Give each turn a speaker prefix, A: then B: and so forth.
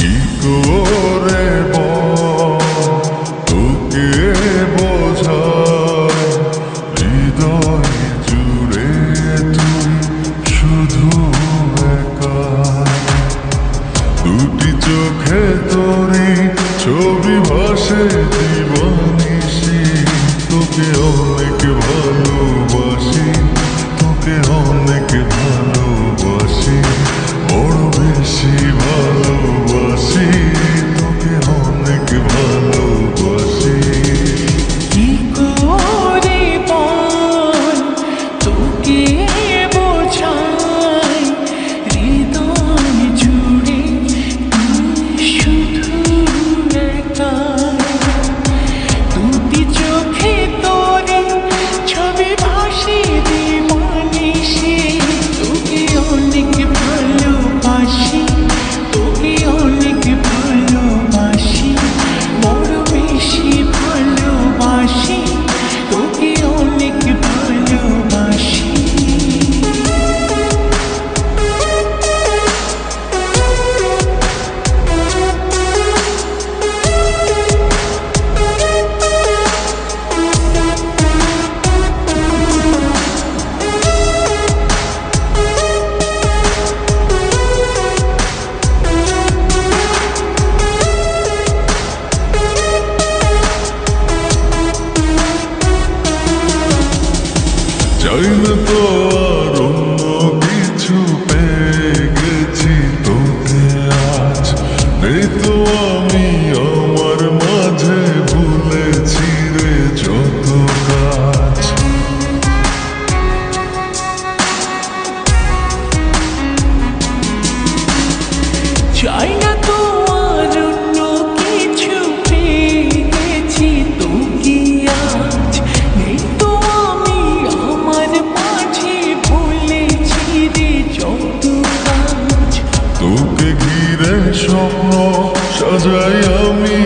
A: কি করে তোকে বোঝাই, হৃদয় জুড়ে তুই শুধু একা। দুটি চোখে তোরি ছবি ভাসে দিবানিশি, তোকে অনেক ভালোবাসি, তোকে অনেক ভালোবাসি, বড় বেশি ভালোবাসি, তোকে অনেক ভালোবাসি।
B: কি করে বল তোকে বোঝাই, হৃদয় জুড়ে তুই শুধু একা। দুটি চোখে তোরে ছবি ভাসে দিবানিশি, তোকে অনেক ভালোবাসি, তোকে অনেক ভালোবাসি, বড় বেশি ভালোবাসি, তোকে অনেক ভালোবাসি।
A: চাই না তো আর অন্য কিছু, পেয়ে গেছি তোকে আজ। নেই তো আমি আমার মাঝে, ভুলেছি রে যত কাজ।
B: চাই না তো আর অন্য কিছু, পেয়ে গেছি তোকে আজ। নেই তো আমি আমার মাঝে, ভুলেছি রে যত কাজ।
A: তোকে ঘিরে স্বপ্ন সাজাই আমি।